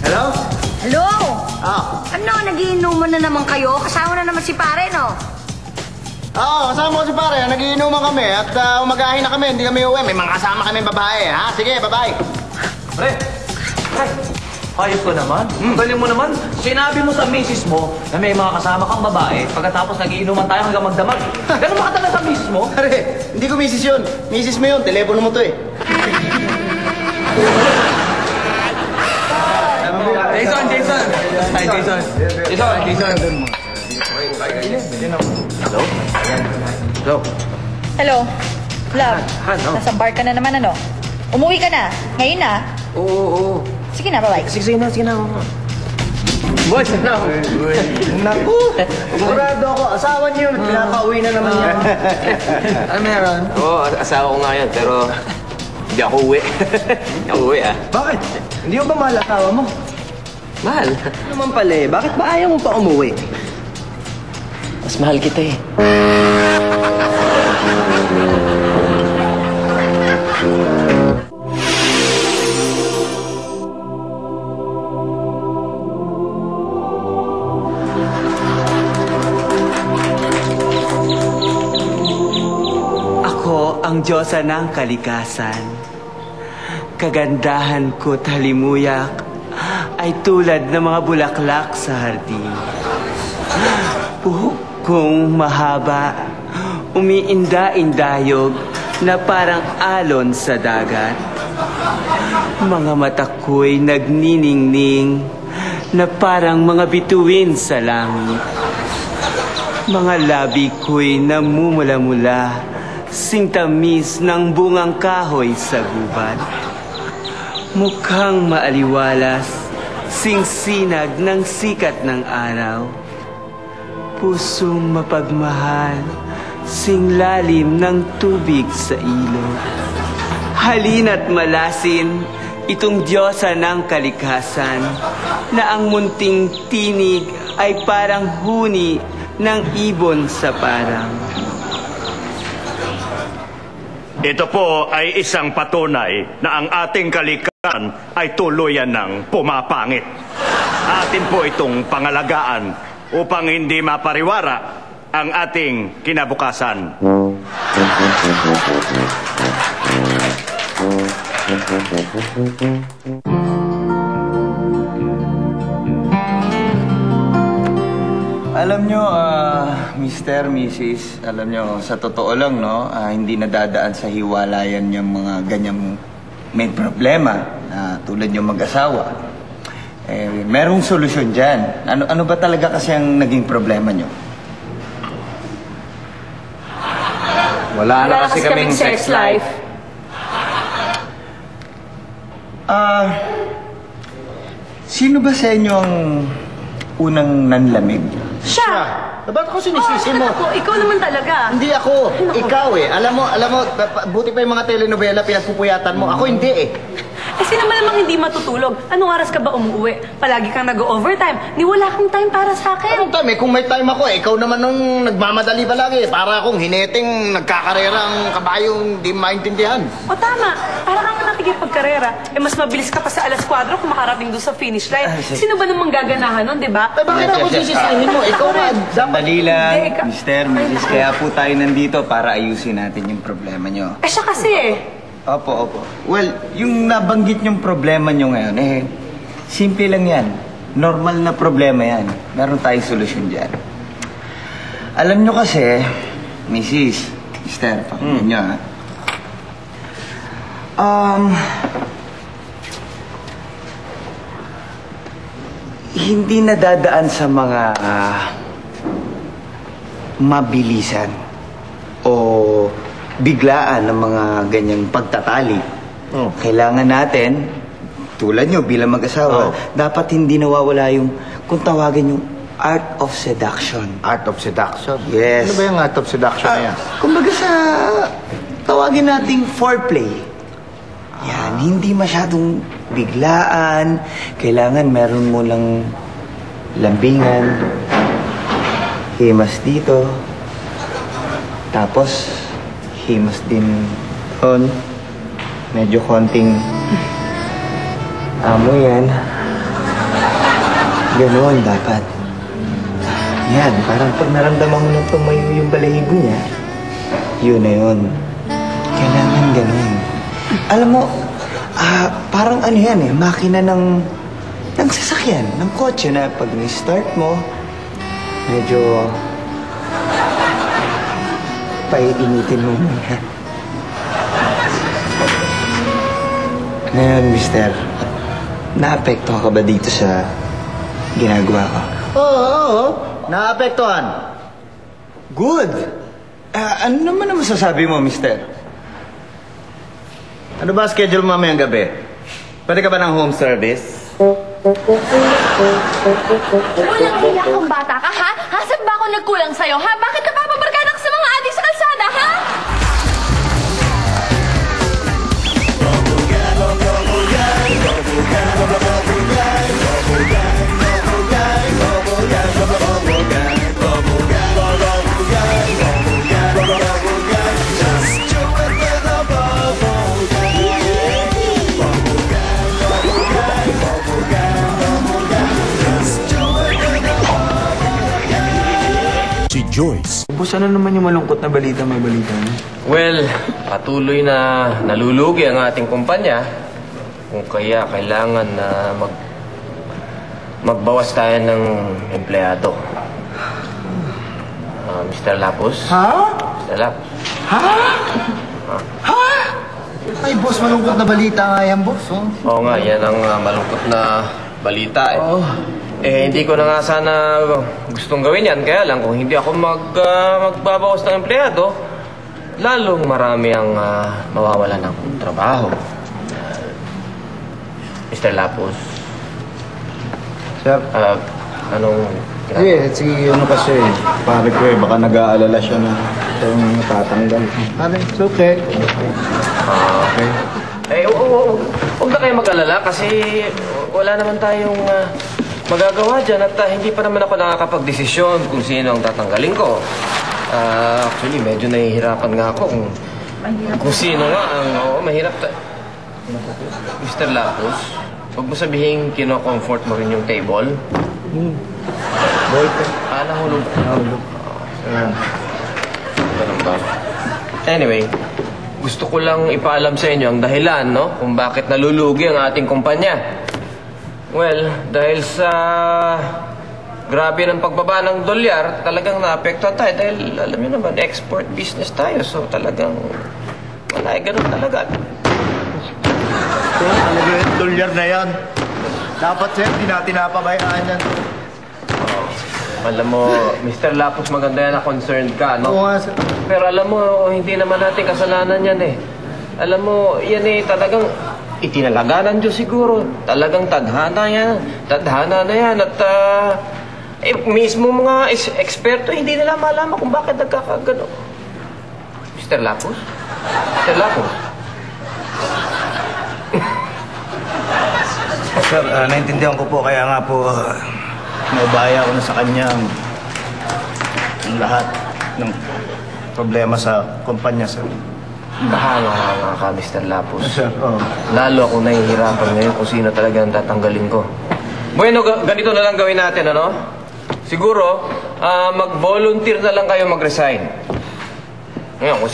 Hello? Hello? Ah. Ano, nagiinuman na naman kayo? Kasama na naman si pare, no? Oo, kasama ko si pare. Nagiinuman kami at umagahin na kami. Hindi kami uwi. May mga kasama kami babae, ha? Sige, bye-bye. Pre! Pre! Ayos ko naman. Galing mo naman. Sinabi mo sa misis mo na may mga kasama kang babae pagkatapos nagiinuman tayo hanggang magdamag. Ganun ba katagal sa misis mo? Pare, hindi ko misis yun. Misis mo yun. Telepono mo to eh. Jason! Hi, Jason. Hello? Hello? Hello? Love, Ano? nasa bar ka na naman, ano? Umuwi ka na. Ngayon na. Oo. Sige na, bye-bye. Sige na. Boys, ano? Naku! Sigurado ako. Asawa niyo yun. Pinapauwi na naman niya. Ano meron? Oo, asawa ko nga yan, pero hindi ako uwi. Hindi ako uwi, ah. Bakit? Hindi mo ba mahal asawa mo? Mahal. Ano naman pala eh? Bakit ba ayaw mo pa umuwi? Mas mahal kita eh. Ako ang Diyosa ng kalikasan. Kagandahan ko't halimuyak ay tulad ng mga bulaklak sa hardin. Buhok kong mahaba, umiinda-indayog na parang alon sa dagat. Mga mata ko'y nagniningning na parang mga bituin sa langit. Mga labi ko'y namumula-mula, singtamis ng bungang kahoy sa gubat. Mukhang maaliwalas, singsinag ng sikat ng araw. Pusong mapagmahal, singlalim ng tubig sa ilog. Halina't malasin itong Diyosa ng kalikasan na ang munting tinig ay parang huni ng ibon sa parang. Ito po ay isang patunay na ang ating kalikasan ay tuluyan ng pumapangit. Atin po itong pangalagaan upang hindi mapariwara ang ating kinabukasan. Alam nyo, Mr., Mrs., alam nyo, sa totoo lang, no, hindi nadadaan sa hiwalayan yung mga ganyang may problema, tulad yung mag-asawa. Merong solusyon dyan. Ano ba talaga kasi ang naging problema nyo? Wala na kasi kaming sex life. Sino ba sa inyo ang unang nanlamig? Siya! Ba't ako sinisisi mo? Ako, ikaw naman talaga. Hindi ako. Ikaw eh. Alam mo, buti pa yung mga telenovela pinagpupuyatan mo. Ako hindi eh. Eh, sino ba namang hindi matutulog? Anong oras ka ba umuwi? Palagi kang nag-overtime. Ni wala kang time para sa akin. Anong time eh? Kung may time ako eh. Ikaw naman nung nagmamadali palagi. Para akong hineting nagkakarera ang kabayong di maintindihan. O tama, para kang nakikipagkarera. Eh, mas mabilis ka pa sa 4:00 kung makarating doon sa finish line. Sino ba namang gaganahan nun, di ba? Eh bakit ako sisisihin mo? Ikaw na. Sandali lang, Hindi, Mr., Mrs., kaya po tayo nandito para ayusin natin yung problema nyo. Eh, siya kasi eh. Opo. Well, yung nabanggit yung problema nyo ngayon, simple lang yan. Normal na problema yan. Meron tayong solusyon dyan. Alam nyo kasi, Mrs., Mr., pakinggan nyo hindi nadadaan sa mga mabilisan o biglaan ng mga ganyang pagtatali. Kailangan natin, tulad nyo bilang mag-asawa, dapat hindi nawawala yung, kung tawagin yung art of seduction. Art of seduction? Yes. Ano ba yung art of seduction na yan? Kumbaga sa, tawagin nating foreplay. Yan, hindi masyadong biglaan. Kailangan meron mo lang lambingan, himas dito, tapos himas din Hon, medyo konting amo yan. Ganoon dapat. Yan, parang pag naramdaman mo ng tumayo yung balahibo niya, yun na yun. Kailangan ganun. Alam mo, parang ano yan eh, makina ng sasakyan, ng kotse na pag ni-start mo, medyo painitin mo muna. Ngayon, mister, naapekto ka ba dito sa ginagawa ko? Oo. Naapektuhan. Good! Ano naman ang masasabi mo, mister? Ano ba schedule mo mamayang gabi? Pwede ka ba ng home service? Walang hiya kang bata ka, ha? Hasan ba ako nagkulang sa'yo, ha? Bakit napapabarkada ka sa mga adik sa kalsada, ha? Si Joyce. Boss, ano naman yung malungkot na balita may balita na? Well, patuloy na nalulugi ang ating kumpanya. Kung kaya kailangan na magbawas tayo ng empleyado. Mr. Lapus? Ha? Mr. Lapus? Ay, boss, malungkot na balita nga yan, boss. Oh. Oo nga, yan ang malungkot na balita eh. Hindi ko na nga sana gustong gawin yan. Kaya lang, kung hindi ako magbabawas ng empleyado, lalong marami ang mawawala ng trabaho. Mr. Lapus? Sir? Anong... Si ano kasi, pare ko eh, baka nag-aalala siya na itong natatanggal. Pare, it's okay. Okay. Huwag na kayo mag-alala kasi wala naman tayong magagawa dyan at hindi pa naman ako nakakapag-desisyon kung sino ang tatanggalin ko. Actually, medyo nahihirapan nga ako kung sino nga ang... mahirap. Mr. Lapus, huwag mo sabihin kino-comfort mo rin yung table. Nahulog. Ganun ba? Anyway, gusto ko lang ipaalam sa inyo ang dahilan, no? Kung bakit nalulugi ang ating kumpanya. Well, dahil sa grabe ng pagbaba ng dolyar, talagang naapektuhan tayo. Dahil, alam niyo naman, export business tayo. So, talagang wala, ganun talaga. So, talaga yung dolyar na yan. Dapat, sir, di natin napabayaan yan. Alam mo, Mr. Lapus, maganda yan na concerned ka, no? Oo nga, sir. Pero alam mo, hindi naman natin kasalanan yan eh. Alam mo, yan eh, talagang itinalaga ng Diyos siguro. Talagang tadhana yan. Tadhana na yan. At mismo mga eksperto, hindi nila malaman kung bakit nagkakagano. Mr. Lapus? Mr. Lapus? Sir, naintindihan ko po, kaya nga po, naubaya ko na sa kanya ang lahat ng problema sa kumpanya, sir. Bahanga ka, Mr. Lapus. Sir, oo. Lalo akong nahihirapan ngayon kung sino talaga ang tatanggalin ko. Bueno, ganito na lang gawin natin, ano? Siguro, mag-volunteer na lang kayo mag-resign. Ngayon, kung